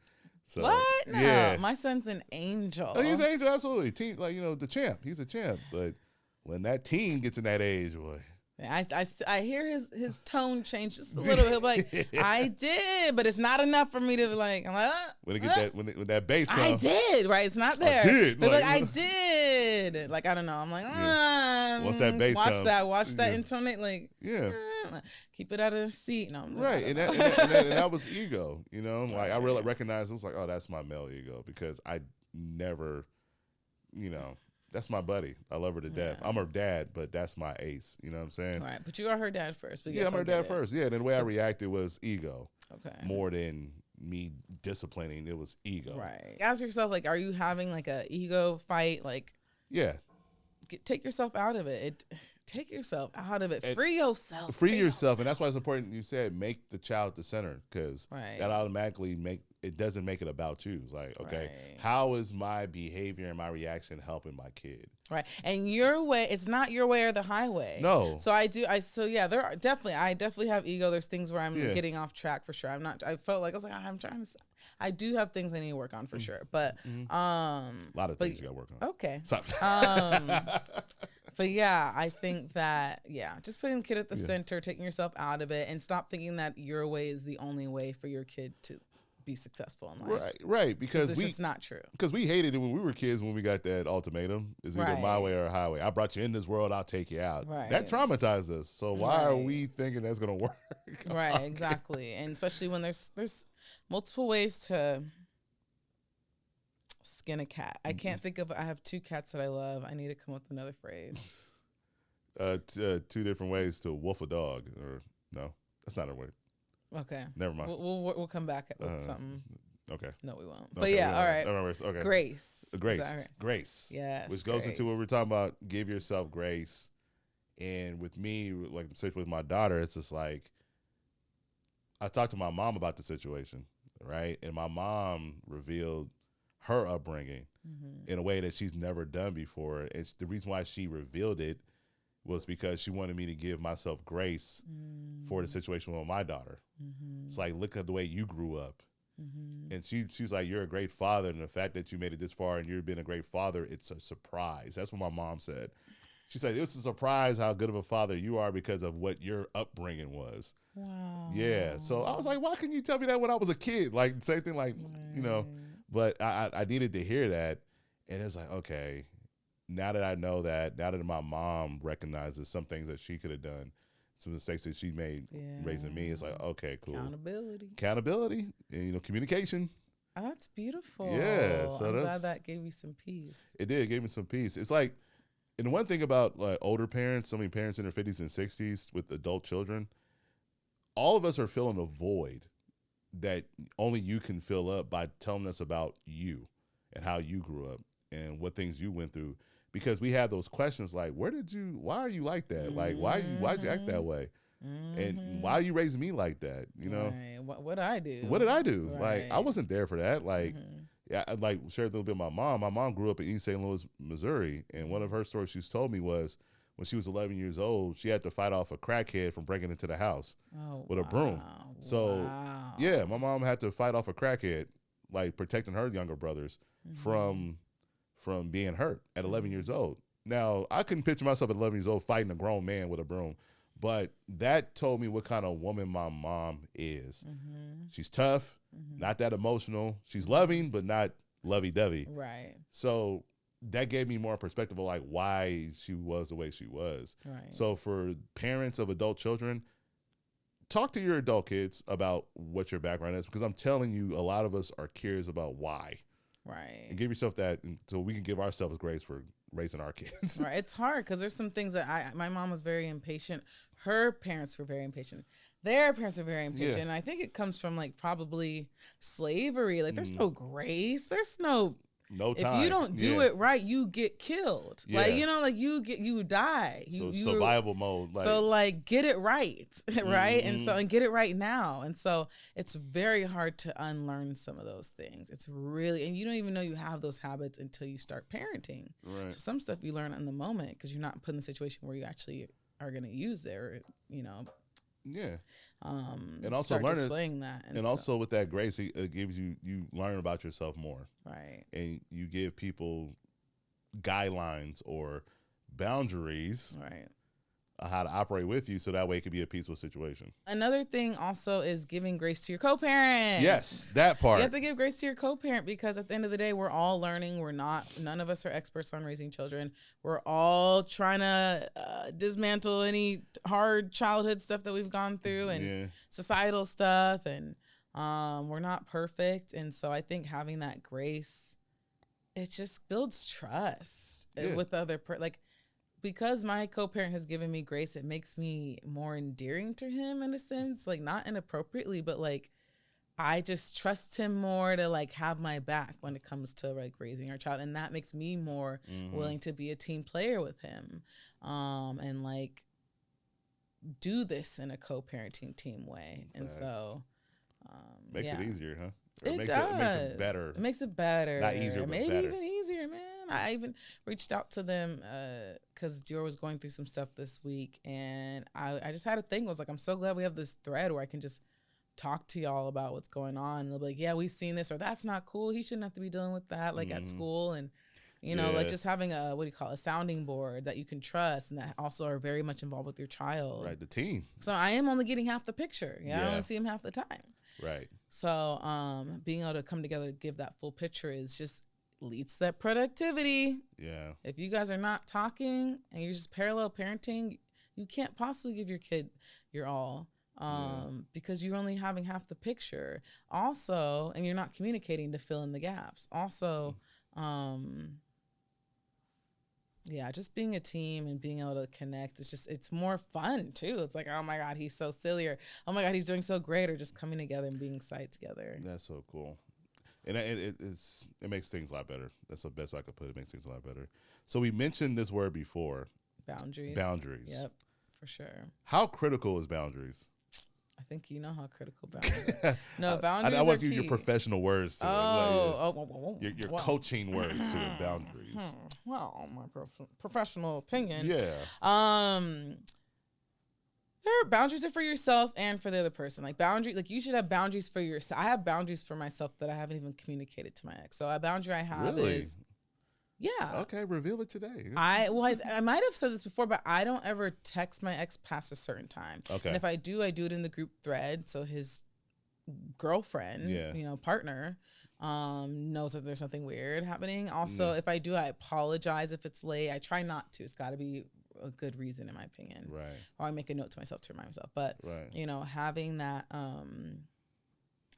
So, what? No, yeah. My son's an angel. Oh, he's an angel, absolutely. Teen, the champ. He's a champ. But when that teen gets in that age, boy. I hear his tone change just a little. He'll be like, I did, but it's not enough for me to like. I'm like, when that bass comes, I did, right? It's not there. I did. Like, I did. Like, I don't know. I'm like, once that bass comes, watch that intonate. Like, keep it out of seat. No, right. And that was ego. Like I really recognized. It was like, that's my male ego because I never, That's my buddy. I love her to death. I'm her dad, but that's my ace. You know what I'm saying? Right. But you are her dad first. But yeah, I'm her dad first. Yeah, and the way I reacted was ego. Okay. More than me disciplining, it was ego. Right. Ask yourself, like, are you having like a ego fight? Like, yeah. Take yourself out of it. Take yourself out of it. Free yourself. Free yourself. And that's why it's important you said make the child the center, because that automatically it doesn't make it about you. It's like, okay, how is my behavior and my reaction helping my kid? Right. And your way, it's not your way or the highway. No. So I definitely have ego. There's things where I'm getting off track for sure. I felt like, I was like, I do have things I need to work on for sure. But, a lot of things you got to work on. Okay. But yeah, I think that, just putting the kid at the center, taking yourself out of it, and stop thinking that your way is the only way for your kid to be successful in life. Right. Because it's just not true. Because we hated it when we were kids, when we got that ultimatum. It's either my way or highway. I brought you in this world, I'll take you out. Right. That traumatized us. So why are we thinking that's going to work? Right, exactly. And especially when there's multiple ways to skin a cat. I can't think of. I have 2 cats that I love. I need to come up with another phrase. 2 different ways to wolf a dog, or no, that's not a word. Okay, never mind. We'll come back with something. Okay. No, we won't. But yeah, all right. Okay. Grace. Grace. Yes. Which goes into what we're talking about. Give yourself grace. And with me, like with my daughter, it's just like I talked to my mom about the situation, right? And my mom revealed her upbringing in a way that she's never done before. And the reason why she revealed it was because she wanted me to give myself grace for the situation with my daughter. It's like, look at the way you grew up. And she was like, you're a great father. And the fact that you made it this far and you've been a great father, it's a surprise. That's what my mom said. She said, it's a surprise how good of a father you are because of what your upbringing was. Wow. Yeah. So I was like, why couldn't you tell me that when I was a kid? Like, same thing, like, you know, but I needed to hear that. And it's like, okay, now that I know that, now that my mom recognizes some things that she could have done, some mistakes that she made raising me, it's like, okay, cool. Accountability, and, communication. Oh, that's beautiful. Yeah. So I'm glad that gave you some peace. It did. It gave me some peace. It's like, and one thing about like older parents, parents in their 50s and 60s with adult children, all of us are filling a void that only you can fill up by telling us about you and how you grew up and what things you went through. Because we have those questions like, why are you like that? Like, why'd you act that way? And why are you raising me like that? You know, what did I do? What did I do? Like, I wasn't there for that. Like, I like shared a little bit about my mom. My mom grew up in East St. Louis, Missouri. And one of her stories she's told me was when she was 11 years old, she had to fight off a crackhead from breaking into the house with a broom. So yeah, my mom had to fight off a crackhead, like protecting her younger brothers from being hurt at 11 years old. Now, I couldn't picture myself at 11 years old fighting a grown man with a broom, but that told me what kind of woman my mom is. She's tough, not that emotional. She's loving, but not lovey-dovey. Right. So that gave me more perspective of like why she was the way she was. Right. So for parents of adult children, talk to your adult kids about what your background is, because I'm telling you, a lot of us are curious about why. Right. And give yourself that so we can give ourselves grace for raising our kids. Right. It's hard because there's some things that my mom was very impatient. Her parents were very impatient. Their parents are very impatient. And I think it comes from like probably slavery. Like there's no grace. There's no time. If you don't do it right, you get killed. Like, like you die. Survival mode. Like, so like get it right. Right. And get it right now. And so it's very hard to unlearn some of those things. It's really, and you don't even know you have those habits until you start parenting. Right. So some stuff you learn in the moment because you're not put in a situation where you actually are going to use it or, Yeah. And also learn displaying that. And also with that grace, it gives you learn about yourself more. Right. And you give people guidelines or boundaries. Right. How to operate with you so that way it could be a peaceful situation. Another thing also is giving grace to your co-parent. Yes, that part. You have to give grace to your co-parent because at the end of the day, we're all learning. None of us are experts on raising children. We're all trying to dismantle any hard childhood stuff that we've gone through and societal stuff. And we're not perfect. And so I think having that grace, it just builds trust with other like, because my co-parent has given me grace, it makes me more endearing to him in a sense, like not inappropriately, but like I just trust him more to like have my back when it comes to like raising our child. And that makes me more willing to be a team player with him. And like do this in a co-parenting team way. And so makes it easier, huh? It makes it better. It makes it better. Not easier, but maybe better. Even easier, man. I even reached out to them because Dior was going through some stuff this week, and I just had a thing. I was like, I'm so glad we have this thread where I can just talk to y'all about what's going on. And they'll be like, yeah, we've seen this, or that's not cool. He shouldn't have to be dealing with that, like at school. And you know, like just having a sounding board that you can trust and that also are very much involved with your child. Right, the team. So I am only getting half the picture. I only see him half the time. Right. So being able to come together to give that full picture is just leads to that productivity. Yeah. If you guys are not talking and you're just parallel parenting, you can't possibly give your kid your all. Because you're only having half the picture. Also, and you're not communicating to fill in the gaps. Also, just being a team and being able to connect, it's more fun too. It's like, oh my God, he's so silly, or oh my God, he's doing so great, or just coming together and being excited together. That's so cool. And it makes things a lot better. That's the best way I could put it. It makes things a lot better. So we mentioned this word before. Boundaries. Yep, for sure. How critical is boundaries? I think you know how critical boundaries are. No, boundaries I want to use your professional words to it. Your coaching words to it, boundaries. Well, my professional opinion. Yeah. Boundaries are for yourself and for the other person. Like you should have boundaries for yourself. I have boundaries for myself that I haven't even communicated to my ex. So a boundary I have is, okay, reveal it today. I might have said this before, but I don't ever text my ex past a certain time. Okay. And if I do it in the group thread. So his girlfriend, partner, knows that there's something weird happening. Also, if I do, I apologize if it's late. I try not to. It's got to be a good reason, in my opinion. Right. Or I make a note to myself to remind myself. But, having that,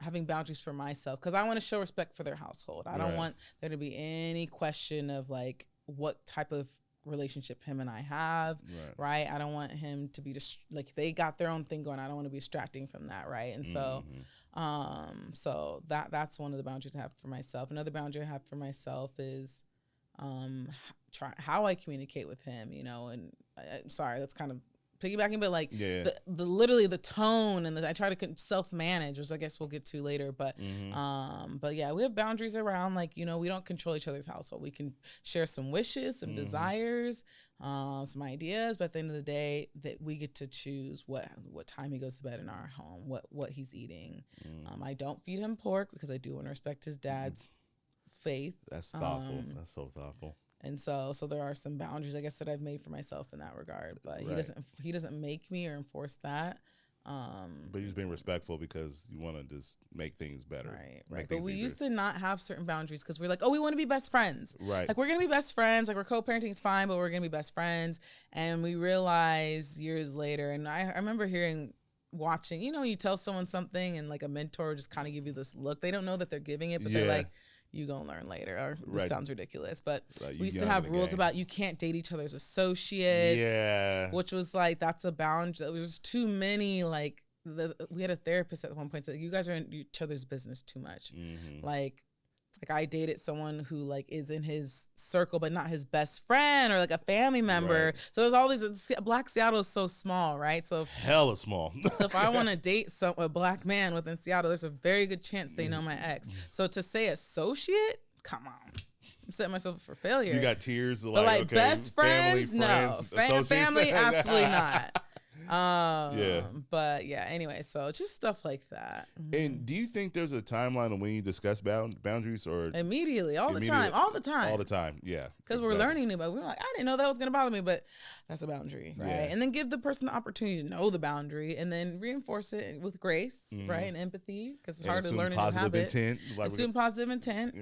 having boundaries for myself, because I want to show respect for their household. I don't want there to be any question of like what type of relationship him and I have, right? I don't want him to be just like they got their own thing going. I don't want to be distracting from that, right? And so, so that's one of the boundaries I have for myself. Another boundary I have for myself is how I communicate with him, and I'm sorry, that's kind of piggybacking, but like the literally the tone and I try to self-manage, which I guess we'll get to later, but we have boundaries around like, we don't control each other's household. We can share some wishes, some desires, some ideas, but at the end of the day that we get to choose what time he goes to bed in our home, what he's eating. I don't feed him pork because I do want to respect his dad's faith. That's thoughtful. That's so thoughtful. And so there are some boundaries, I guess, that I've made for myself in that regard. But he doesn't make me or enforce that. But he's being respectful because you want to just make things better. Right. But we used to not have certain boundaries because we're like, we want to be best friends. Right. Like, we're going to be best friends. Like, we're co-parenting, it's fine, but we're going to be best friends. And we realized years later, and I remember watching, you tell someone something and like a mentor just kind of give you this look. They don't know that they're giving it, but they're like, you gonna learn later, or this sounds ridiculous, but we used to have rules about you can't date each other's associates, which was like, that's a boundary. There was just too many, like, we had a therapist at one point said, you guys are in each other's business too much. Like I dated someone who like is in his circle, but not his best friend or like a family member. Right. So there's all these, Black Seattle is so small, right? So hella small. So if I want to date a Black man within Seattle, there's a very good chance they know my ex. So to say associate, come on. I'm setting myself up for failure. You got tears. But like best friends, no. Family, absolutely not. But anyway, so just stuff like that. And do you think there's a timeline on when you discuss boundaries, or immediately, all the time? Yeah, because we're learning new, but we're like, I didn't know that was gonna bother me, but that's a boundary, right? And then give the person the opportunity to know the boundary, and then reinforce it with grace, right, and empathy, because it's hard to learn a new habit. Assume positive intent.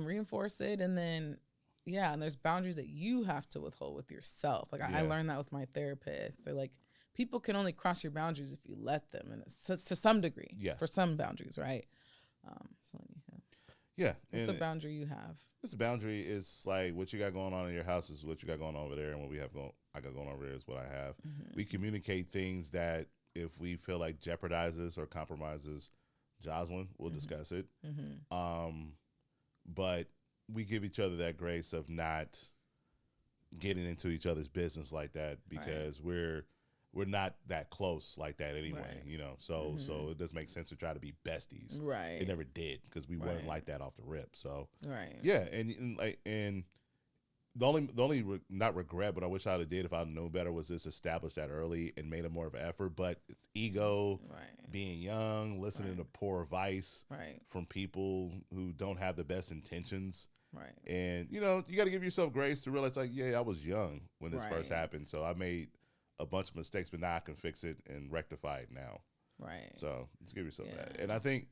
Reinforce it, and then. Yeah, and there's boundaries that you have to withhold with yourself. Like I learned that with my therapist. They're like, people can only cross your boundaries if you let them, and it's to some degree. Yeah. For some boundaries, right? Yeah. What's a boundary you have? It's a boundary. It's like what you got going on in your house is what you got going on over there, and what I got going over there is what I have. Mm-hmm. We communicate things that if we feel like jeopardizes or compromises Jocelyn, we'll discuss it. But we give each other that grace of not getting into each other's business like that, because we're not that close like that anyway, you know. So so it doesn't make sense to try to be besties. Right. It never did, because we weren't like that off the rip. So yeah, and the only not regret, but I wish I'd have did if I knew better, was just establish that early and made it more of an effort. But it's ego, being young, listening to poor advice from people who don't have the best intentions. Right. And, you know, you got to give yourself grace to realize, like, yeah, I was young when this first happened. So I made a bunch of mistakes, but now I can fix it and rectify it now. Right. So let's give yourself that. And I think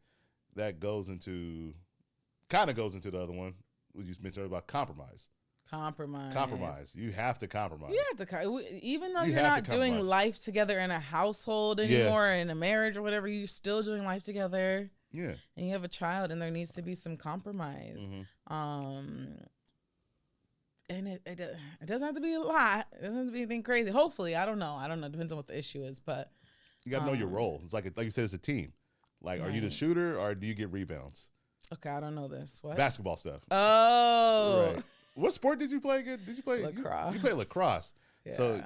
that kind of goes into the other one we just mentioned about compromise. Compromise. You have to compromise. You have to, even though you're not doing life together in a household anymore, in a marriage or whatever, you're still doing life together. Yeah. And you have a child, and there needs to be some compromise. And it doesn't have to be a lot. It doesn't have to be anything crazy. Hopefully, I don't know. It depends on what the issue is, but you got to know your role. It's like you said, it's a team. Like, are you the shooter or do you get rebounds? Okay, I don't know this. What? Basketball stuff. Oh. Right. What sport did you play again? Did you play lacrosse? You played lacrosse. Yeah. So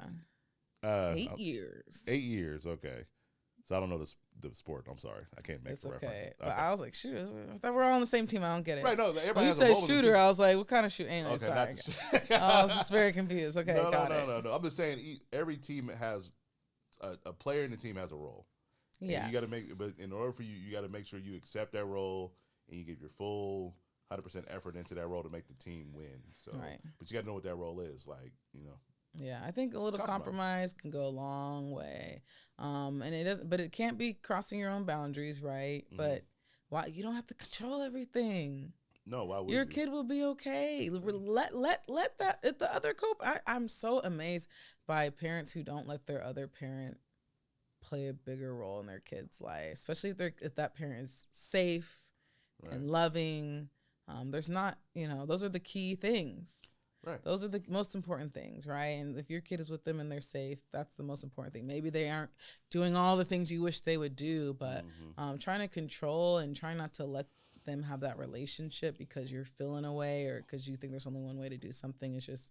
8 years. 8 years. Okay. So I don't know the sport. I'm sorry. I can't make the reference. Okay. But I was like, shoot, I thought we're all on the same team. I don't get it. Right. No, everybody when has you said shooter, I was like, what kind of shooter? Anyway, okay, sorry. I was just very confused. Okay, no. I'm just saying every team has a player in the team has a role. Yeah. You got to but in order for you got to make sure you accept that role and you give your full 100% effort into that role to make the team win. So, but you got to know what that role is, like, you know. Yeah, I think a little compromise can go a long way. And it doesn't, but it can't be crossing your own boundaries, right? But why you don't have to control everything. No, why would your kid will be okay. Let that if the other cope. I'm so amazed by parents who don't let their other parent play a bigger role in their kid's life, especially if that parent is safe and loving. There's not, those are the key things. Right. Those are the most important things, right? And if your kid is with them and they're safe, that's the most important thing. Maybe they aren't doing all the things you wish they would do, but trying to control and trying not to let them have that relationship because you're feeling a way or because you think there's only one way to do something is just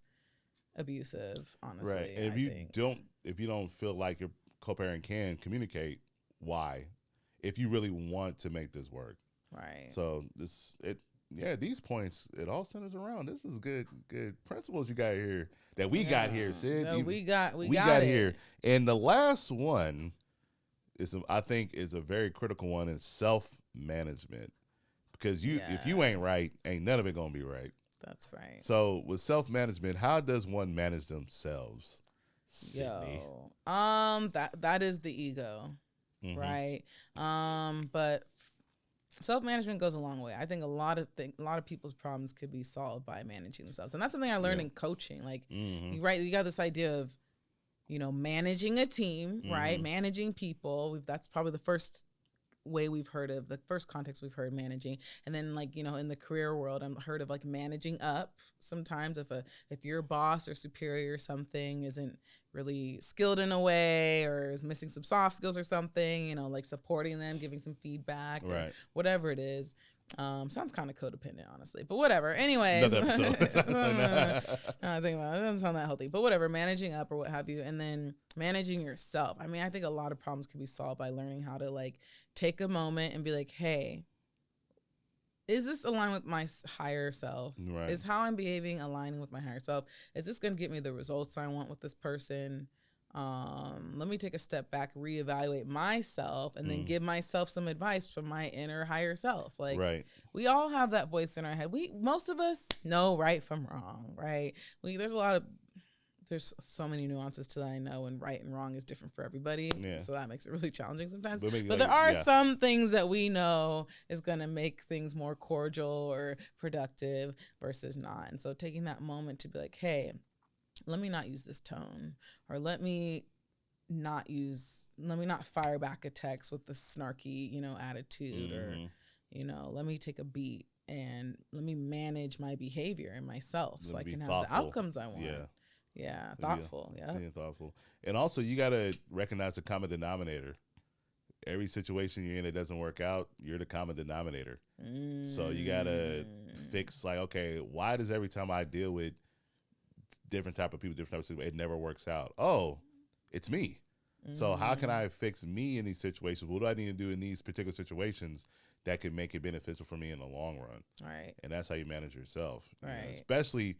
abusive, honestly. Right. And if you don't feel like your co-parent can communicate, why? If you really want to make this work. Right. So these points, it all centers around. This is good principles you got here that we got here, Sid. No, we got here. And the last one I think is a very critical one. It's self-management, because if you ain't right, ain't none of it gonna be right. That's right. So with self-management, how does one manage themselves, Sydney? That is the ego, right? But self-management goes a long way. I think a lot of people's problems could be solved by managing themselves. And that's something I learned in coaching. Like, you got this idea of, managing a team, right? Managing people. That's probably the first way we've heard of, the first context we've heard managing. And then, like, in the career world, I've heard of, like, managing up. Sometimes if your boss or superior or something isn't really skilled in a way or is missing some soft skills or something, like supporting them, giving some feedback, right, whatever it is. Sounds kind of codependent, honestly, but whatever. Anyways, I think about it doesn't sound that healthy, but whatever. Managing up or what have you, and then managing yourself. I mean, I think a lot of problems can be solved by learning how to, like, take a moment and be like, hey, is this aligned with my higher self? Right. Is how I'm behaving aligning with my higher self? Is this going to get me the results I want with this person? Let me take a step back, reevaluate myself, and then give myself some advice from my inner higher self. Like, we all have that voice in our head. Most of us know right from wrong, right? There's so many nuances to that, I know, and right and wrong is different for everybody. Yeah. So that makes it really challenging sometimes. But there are some things that we know is going to make things more cordial or productive versus not. And so taking that moment to be like, hey, let me not use this tone, or let me not fire back a text with the snarky, attitude, or, let me take a beat and let me manage my behavior and myself so I can have thoughtful. the outcomes I want. Yeah. Thoughtful. Yeah. Being thoughtful. And also you got to recognize the common denominator. Every situation you're in that doesn't work out, you're the common denominator. So you got to fix like, okay, why does every time I deal with different type of people, different type of situations, it never works out? Oh, it's me. So how can I fix me in these situations? What do I need to do in these particular situations that can make it beneficial for me in the long run? Right. And that's how you manage yourself. Right. You know, especially,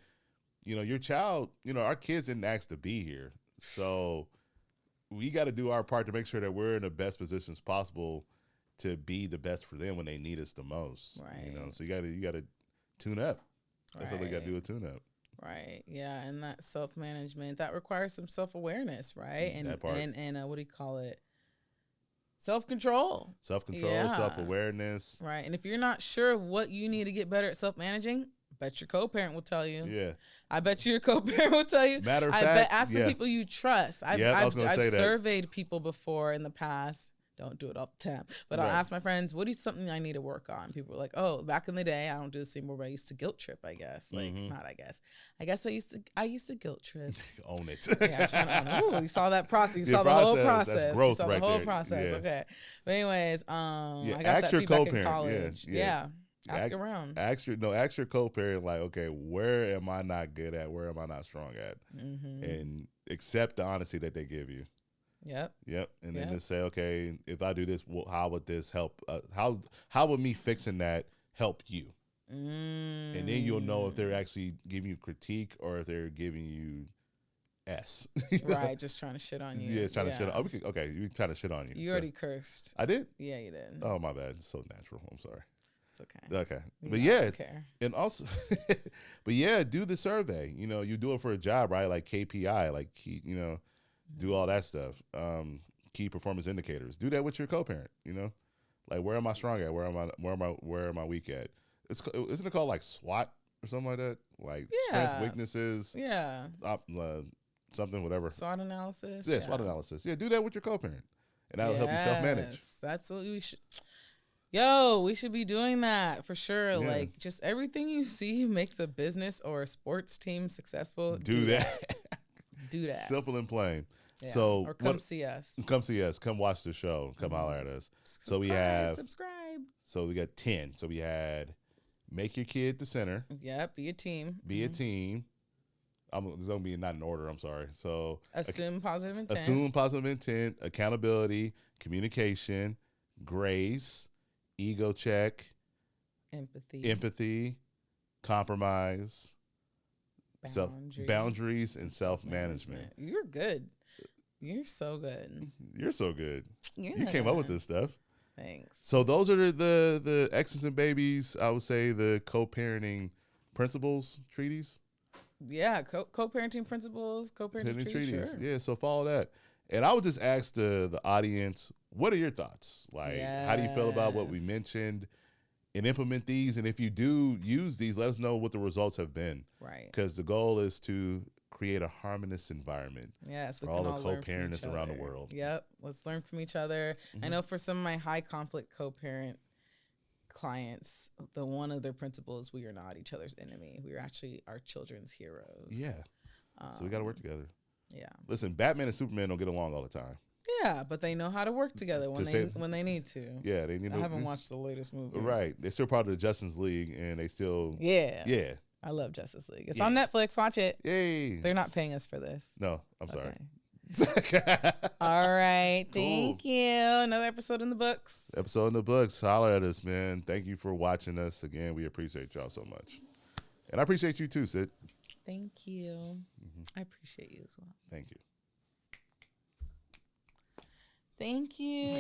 your child, our kids didn't ask to be here. So we got to do our part to make sure that we're in the best positions possible to be the best for them when they need us the most. Right. So you got to tune up. That's all they got to do, a tune up. Right. Yeah. And that self-management, that requires some self-awareness, right? And that part. And what do you call it? Self-control. Self-control, self-awareness. Right. And if you're not sure of what you need to get better at self-managing, I bet your co-parent will tell you. Yeah. I bet your co-parent will tell you. Matter of I fact, bet ask the people you trust. I've surveyed people before in the past. Don't do it all the time. But I'll ask my friends, what is something I need to work on? People are like, oh, back in the day, I don't do this anymore, but I used to guilt trip, I guess. Like, not I guess. I guess I used to guilt trip. Own it. Yeah, I'm trying to own it. Ooh, you saw that process. You saw the whole process. That's growth, you saw right the whole there. process. Yeah. Okay. But anyways, I got ask that your feedback co-parent. in college. Yeah. Ask around. Ask your co-parent, like, okay, where am I not good at? Where am I not strong at? And accept the honesty that they give you. Yep. And then just say, okay, if I do this, how would this help? How would me fixing that help you? And then you'll know if they're actually giving you critique or if they're giving you S. Right, just trying to shit on you. Yeah, it's trying to shit on. Okay, you trying to shit on you. You already cursed. I did? Yeah, you did. Oh, my bad. It's so natural. I'm sorry. It's okay. Okay. But and also, but do the survey. You do it for a job, right? Like KPI, like, do all that stuff. Key performance indicators. Do that with your co-parent, like, where am I strong at? Where am I weak at? Isn't it called like SWOT or something like that? Like strengths, weaknesses. Yeah. Something, whatever. SWOT analysis. Yeah, SWOT analysis. Yeah, do that with your co-parent. And that'll help you self-manage. That's what we should. Yo, we should be doing that for sure. Yeah. Like, just everything you see makes a business or a sports team successful. Do that. Do that. Simple and plain. Yeah. So, or come see us. Come see us. Come watch the show. Come holler at us. Subscribe. So we got 10. So we had make your kid the center. Yeah, be a team. Be a team. It's going to be not in order. I'm sorry. So assume positive intent. Assume positive intent. Accountability. Communication. Grace. Ego check. Empathy. Compromise. Boundaries and self-management. You're good. You're so good. You're so good. Yeah. You came up with this stuff. Thanks. So those are the Exes and Babies, I would say, the co-parenting principles treaties. Yeah, co-parenting principles, co-parenting treaties. Sure. Yeah, so follow that. And I would just ask the audience, what are your thoughts? Like, how do you feel about what we mentioned? And implement these. And if you do use these, let us know what the results have been. Right. Because the goal is to create a harmonious environment for all the co-parents around the world. Yep. Let's learn from each other. I know for some of my high conflict co-parent clients, one of their principles, we are not each other's enemy. We are actually our children's heroes. Yeah. So we got to work together. Yeah. Listen, Batman and Superman don't get along all the time. Yeah, but they know how to work together when they need to. Yeah, they need to. I haven't watched the latest movie. Right. They're still part of the Justice League, and they still. Yeah. Yeah. I love Justice League. It's on Netflix. Watch it. Yay. They're not paying us for this. No, I'm sorry. All right. Thank you. Another episode in the books. Holler at us, man. Thank you for watching us. Again, we appreciate y'all so much. And I appreciate you too, Sid. Thank you. I appreciate you as well. Thank you. Thank you.